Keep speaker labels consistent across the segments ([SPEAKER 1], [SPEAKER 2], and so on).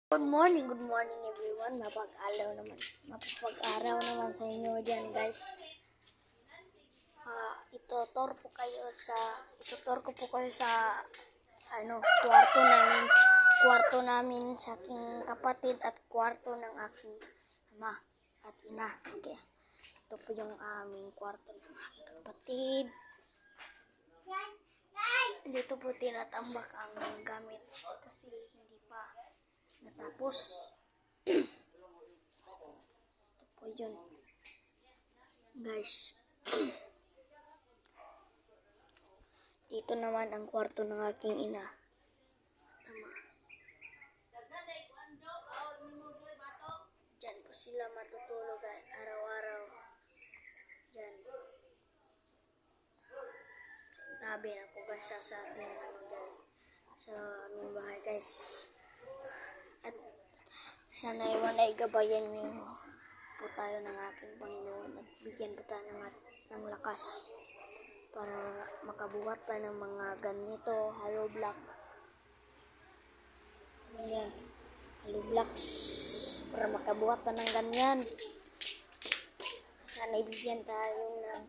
[SPEAKER 1] Good morning everyone. Mapapag-araw naman sa inyo dyan guys. Itutur ko po kayo sa kwarto namin sa aking kapatid at kwarto ng aking ama at ina. Okay. Ito po yung aming kwarto ng aking kapatid. Dito po tinatambak ang gamit kasi hindi pa natapos. Ito po yun guys. Dito naman ang kwarto ng aking ina. Tama. Diyan po sila matutulog araw-araw. Diyan. Tabi na po guys sa ating sa aming bahay guys. At sana ay gabayan niyo po tayo ng aking Panginoon at bigyan po tayo ng lakas para makabuhat pa ng mga ganito hollow block. Ganyan. Hollow blocks para makabuhat pa ng ganyan. Sana ibigyan tayo ng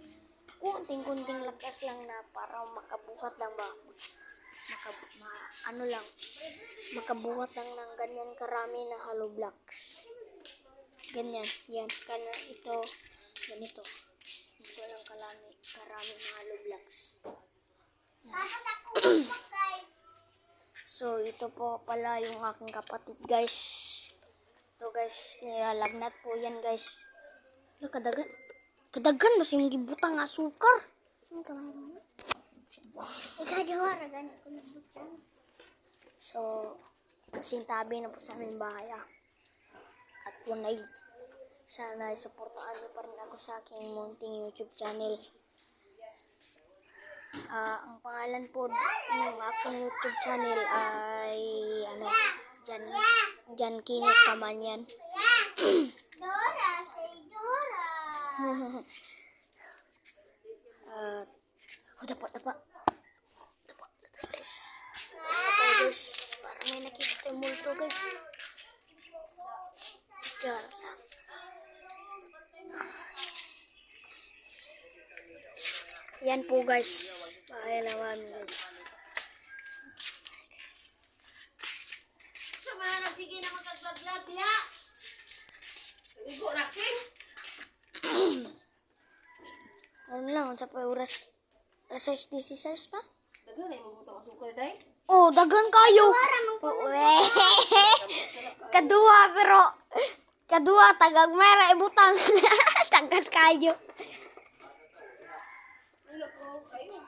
[SPEAKER 1] kunting lakas lang na para makabuhat lang ba? Makabuhat lang ng ganyan karami na hollow blocks. Ganyan, yan, ito, ganito. Ito lang karami na hollow blocks. So, ito po pala yung aking kapatid guys. Ito guys, nilalagnat po yan guys. Kadagan mo siyang gibutang asukar. So, sintabi na po sa aming bahay At sana suportahan niyo pa rin ako sa aking munting YouTube channel. Ang pangalan po ng aking YouTube channel ay Jan Kinit Kamanyan.
[SPEAKER 2] Dora, say Dora.
[SPEAKER 1] Dapa guys. Parang may nakikita yung multo guys. Jar lang. Yan po guys. Bahay naman guys.
[SPEAKER 2] Sige na magkagbablog ya. Igo nakin.
[SPEAKER 1] Ano lang, sa pa oras. Alas 6:16 pa?
[SPEAKER 2] Dagan ay mabutang asukar day.
[SPEAKER 1] Oh, dagan kayo. Kadua tagang mera ibutang. Tagan kayo.
[SPEAKER 2] Ano ko kayo?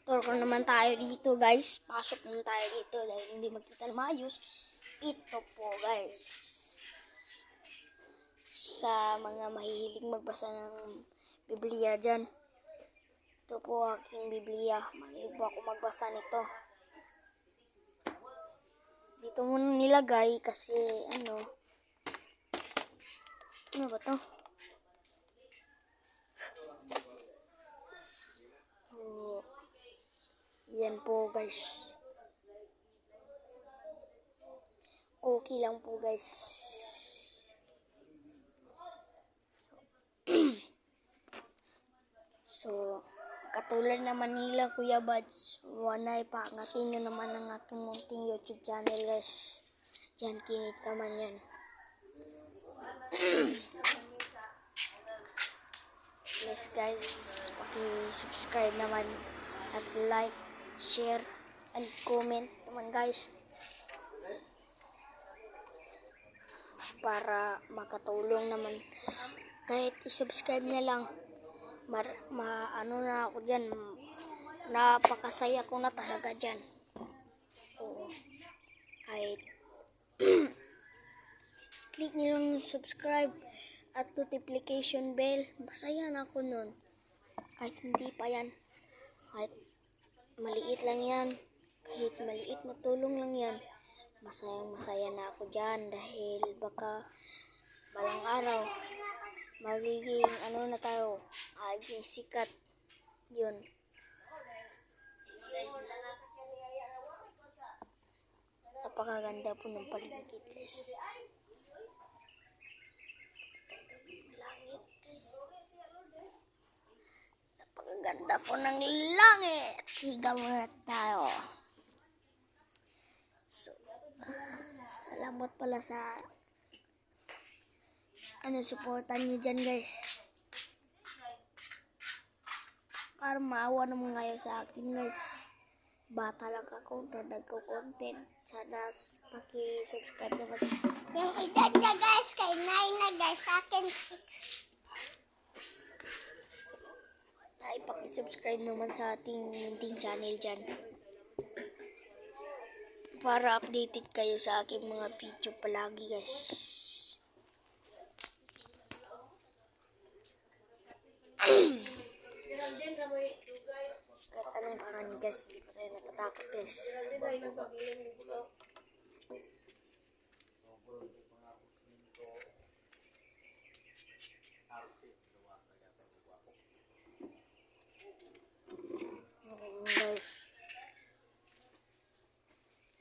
[SPEAKER 1] Turko naman tayo dito guys. Pasok naman tayo dito dahil hindi magkita na maayos. Ito po guys. Sa mga mahihilig magbasa ng Biblia dyan. Ito po aking Biblia. Mahilig po ako magbasa nito. Dito muna nilagay kasi ano ba to? Yan po guys. Okay lang po guys. So, katulad na Manila Kuya Bads, wanay pa angatin nyo naman ang aking munting YouTube channel guys. Jan Kinit Kamanyan. Please guys, paki-subscribe naman at like, share, and comment naman guys para makatulong naman kahit i-subscribe niya lang na ako dyan, napakasaya ko na talaga dyan. Oo, kahit click niyo yung subscribe at notification bell, masaya na ako nun. Kahit hindi pa yan, kahit maliit lang yan, kahit maliit na tulong lang yan, masaya na ako dyan dahil baka balang araw magiging maging sikat yun. napakaganda po ng paligid, guys. Langit, guys. Napakaganda po ng langit. Higa muna tayo. So, salamat pala sa suportan nyo dyan, guys. Para maawa naman kayo sa akin, guys. Bata lang ako na nagko-content. Sana paki-subscribe naman.
[SPEAKER 2] Yung edad niya guys, kay 9 na guys, sa akin 6.
[SPEAKER 1] Ay, paki-subscribe naman sa ating munting channel dyan. Para updated kayo sa aking mga video palagi, guys. Kahit anong pangan, guys, hindi pa tayo natatakot, guys. Guys,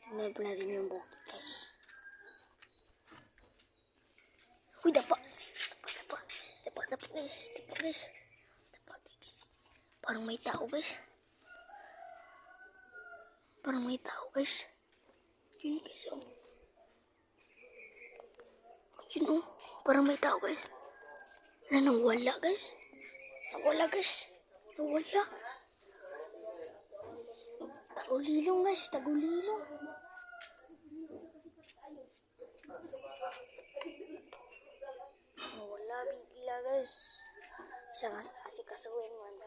[SPEAKER 1] tingnan pa natin yung bukid, guys. Uy, dapa, guys. Dapa, guys. Parang may tao, guys. Yun, guys, oh. Yun, oh. Parang may tao, guys. Nawala, guys. Nawala. Tagulilong, guys. Nawala bigla, guys. Isang asikasuhin man.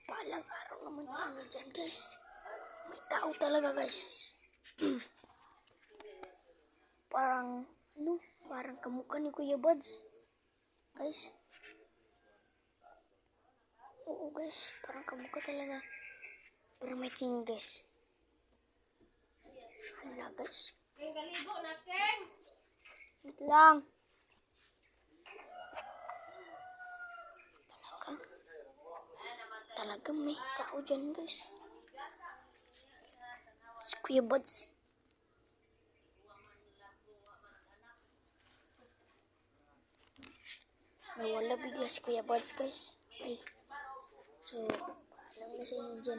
[SPEAKER 1] Palang araw naman sa inyo dyan, guys. May tao talaga, guys. Parang kamukha ni Kuya Buds. Guys. Oo, guys. Parang kamukha talaga. Pero may tingin, guys. Hala, guys.
[SPEAKER 2] Keng, kaligo na, Keng!
[SPEAKER 1] Wait lang. Talaga may tao dyan, guys. Si Kuya Buds. Nawala bigla si Kuya Buds, guys. Okay. So, paalam na sa inyo dyan.